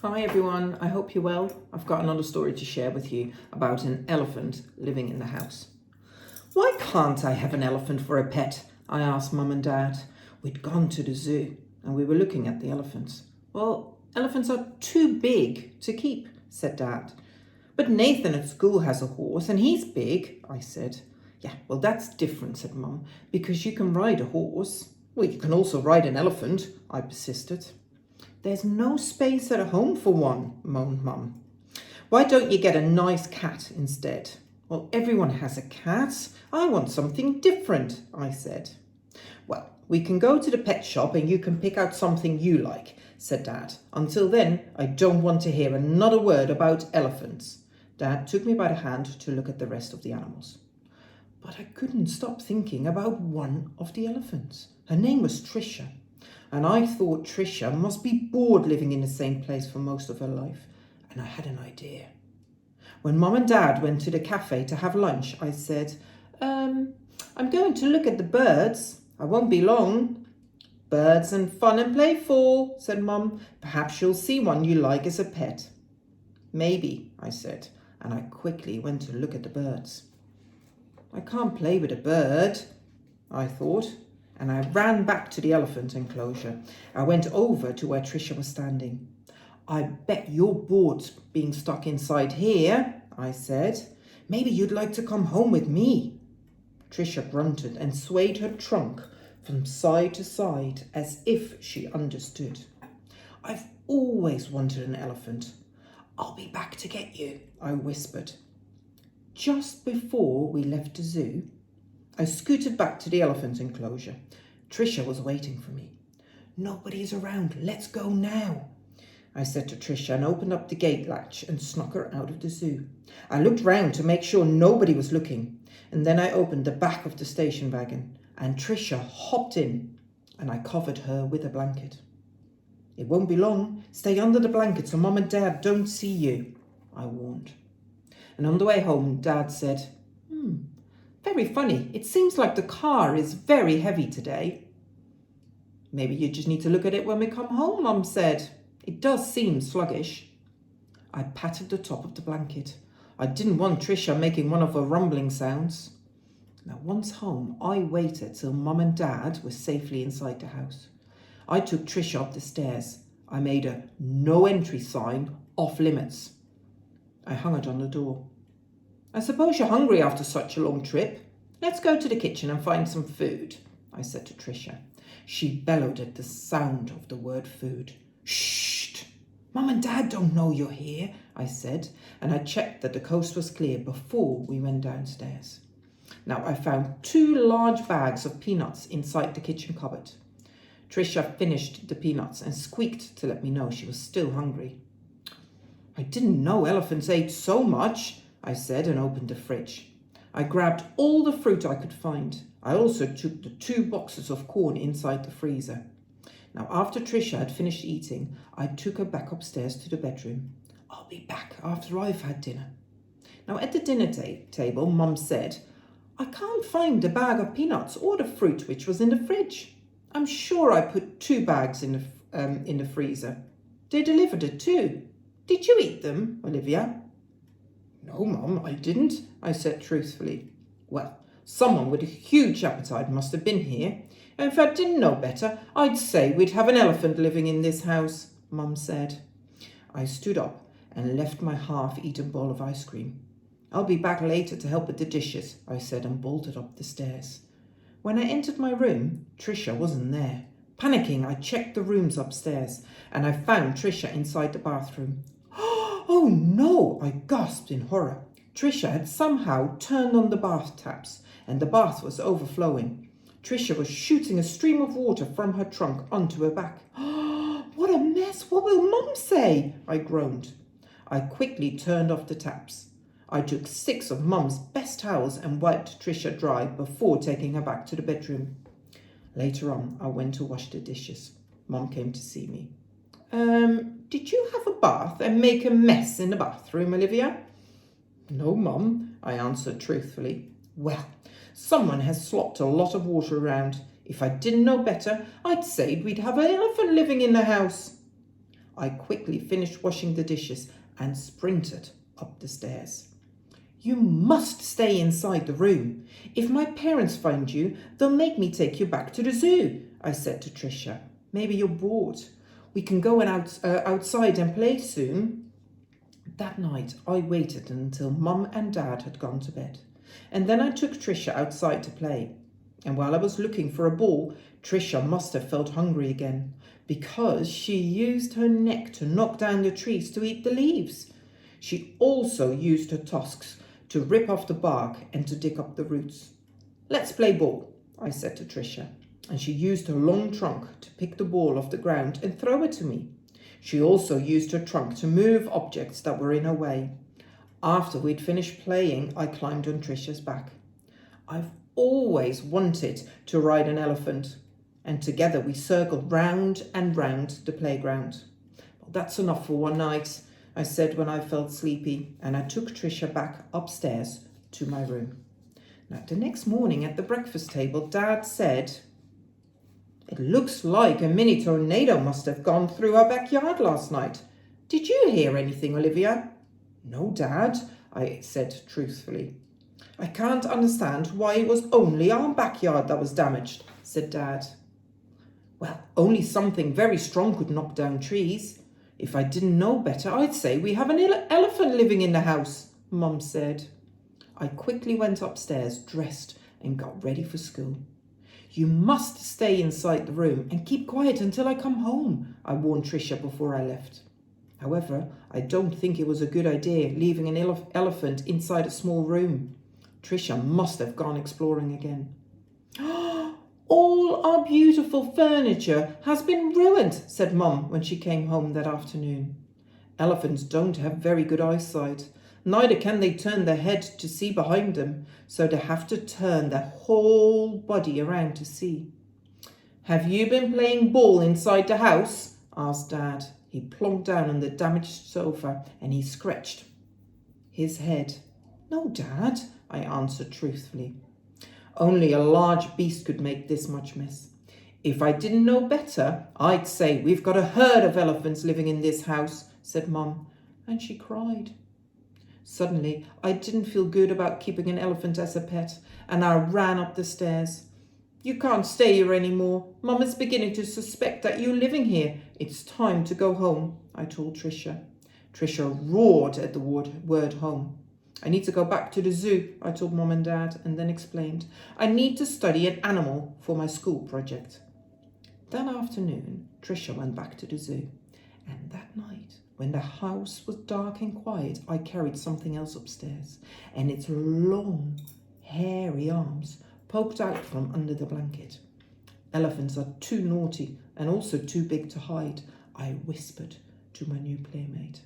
Hi everyone, I hope you're well. I've got another story to share with you about an elephant living in the house. Why can't I have an elephant for a pet? I asked Mum and Dad. We'd gone to the zoo and we were looking at the elephants. Well, elephants are too big to keep, said Dad. But Nathan at school has a horse and he's big, I said. Yeah, well that's different, said Mum, because you can ride a horse. Well, you can also ride an elephant, I persisted. There's no space at home for one, moaned Mum. Why don't you get a nice cat instead? Well, everyone has a cat. I want something different, I said. Well, we can go to the pet shop and you can pick out something you like, said Dad. Until then, I don't want to hear another word about elephants. Dad took me by the hand to look at the rest of the animals. But I couldn't stop thinking about one of the elephants. Her name was Tricia. And I thought Tricia must be bored living in the same place for most of her life. And I had an idea. When Mum and Dad went to the cafe to have lunch, I said, I'm going to look at the birds. I won't be long. Birds and fun and playful, said Mum. Perhaps you'll see one you like as a pet. Maybe, I said, and I quickly went to look at the birds. I can't play with a bird, I thought. And I ran back to the elephant enclosure. I went over to where Tricia was standing. I bet you're bored being stuck inside here, I said. Maybe you'd like to come home with me. Tricia grunted and swayed her trunk from side to side as if she understood. I've always wanted an elephant. I'll be back to get you, I whispered. Just before we left the zoo, I scooted back to the elephant enclosure. Tricia was waiting for me. Nobody's around. Let's go now, I said to Tricia and opened up the gate latch and snuck her out of the zoo. I looked round to make sure nobody was looking, and then I opened the back of the station wagon and Tricia hopped in and I covered her with a blanket. It won't be long. Stay under the blanket so Mum and Dad don't see you, I warned. And on the way home, Dad said, very funny. It seems like the car is very heavy today. Maybe you just need to look at it when we come home, Mum said. It does seem sluggish. I patted the top of the blanket. I didn't want Tricia making one of her rumbling sounds. Now, once home, I waited till Mum and Dad were safely inside the house. I took Tricia up the stairs. I made a no entry sign, off limits. I hung it on the door. I suppose you're hungry after such a long trip. Let's go to the kitchen and find some food, I said to Tricia. She bellowed at the sound of the word food. Shh! Mum and Dad don't know you're here, I said, and I checked that the coast was clear before we went downstairs. Now I found 2 large bags of peanuts inside the kitchen cupboard. Tricia finished the peanuts and squeaked to let me know she was still hungry. I didn't know elephants ate so much, I said and opened the fridge. I grabbed all the fruit I could find. I also took the 2 boxes of corn inside the freezer. Now, after Tricia had finished eating, I took her back upstairs to the bedroom. I'll be back after I've had dinner. Now, at the dinner table, Mum said, I can't find the bag of peanuts or the fruit which was in the fridge. I'm sure I put 2 bags in the freezer. They delivered it too. Did you eat them, Olivia? No, Mum, I didn't, I said truthfully. Well, someone with a huge appetite must have been here. And if I didn't know better, I'd say we'd have an elephant living in this house, Mum said. I stood up and left my half-eaten bowl of ice cream. I'll be back later to help with the dishes, I said and bolted up the stairs. When I entered my room, Tricia wasn't there. Panicking, I checked the rooms upstairs and I found Tricia inside the bathroom. Oh no, I gasped in horror. Tricia had somehow turned on the bath taps and the bath was overflowing. Tricia was shooting a stream of water from her trunk onto her back. What a mess! What will Mum say? I groaned. I quickly turned off the taps. I took 6 of Mum's best towels and wiped Tricia dry before taking her back to the bedroom. Later on, I went to wash the dishes. Mum came to see me. Did you have a bath and make a mess in the bathroom, Olivia? No, Mum, I answered truthfully. Well, someone has slopped a lot of water around. If I didn't know better, I'd say we'd have an elephant living in the house. I quickly finished washing the dishes and sprinted up the stairs. You must stay inside the room. If my parents find you, they'll make me take you back to the zoo, I said to Tricia. Maybe you're bored. We can go outside and play soon. That night, I waited until Mum and Dad had gone to bed. And then I took Tricia outside to play. And while I was looking for a ball, Tricia must have felt hungry again, because she used her neck to knock down the trees to eat the leaves. She also used her tusks to rip off the bark and to dig up the roots. Let's play ball, I said to Tricia, and she used her long trunk to pick the ball off the ground and throw it to me. She also used her trunk to move objects that were in her way. After we'd finished playing, I climbed on Tricia's back. I've always wanted to ride an elephant, and together we circled round and round the playground. Well, that's enough for one night, I said when I felt sleepy, and I took Tricia back upstairs to my room. Now, the next morning at the breakfast table, Dad said, "It looks like a mini tornado must have gone through our backyard last night. Did you hear anything, Olivia?" "No, Dad," I said truthfully. "I can't understand why it was only our backyard that was damaged," said Dad. "Well, only something very strong could knock down trees. If I didn't know better, I'd say we have an elephant living in the house," Mum said. I quickly went upstairs, dressed, and got ready for school. "You must stay inside the room and keep quiet until I come home," I warned Tricia before I left. However, I don't think it was a good idea leaving an elephant inside a small room. Tricia must have gone exploring again. "All our beautiful furniture has been ruined," said Mum when she came home that afternoon. Elephants don't have very good eyesight. Neither can they turn their head to see behind them, so they have to turn their whole body around to see. "Have you been playing ball inside the house?" asked Dad. He plonked down on the damaged sofa and he scratched his head. "No, Dad," I answered truthfully. "Only a large beast could make this much mess. If I didn't know better, I'd say we've got a herd of elephants living in this house," said Mum, and she cried. Suddenly, I didn't feel good about keeping an elephant as a pet, and I ran up the stairs. "You can't stay here anymore. Mum is beginning to suspect that you're living here. It's time to go home," I told Tricia. Tricia roared at the word home. "I need to go back to the zoo," I told Mum and Dad, and then explained. "I need to study an animal for my school project." That afternoon, Tricia went back to the zoo. And that night, when the house was dark and quiet, I carried something else upstairs, and its long, hairy arms poked out from under the blanket. "Elephants are too naughty and also too big to hide," I whispered to my new playmate.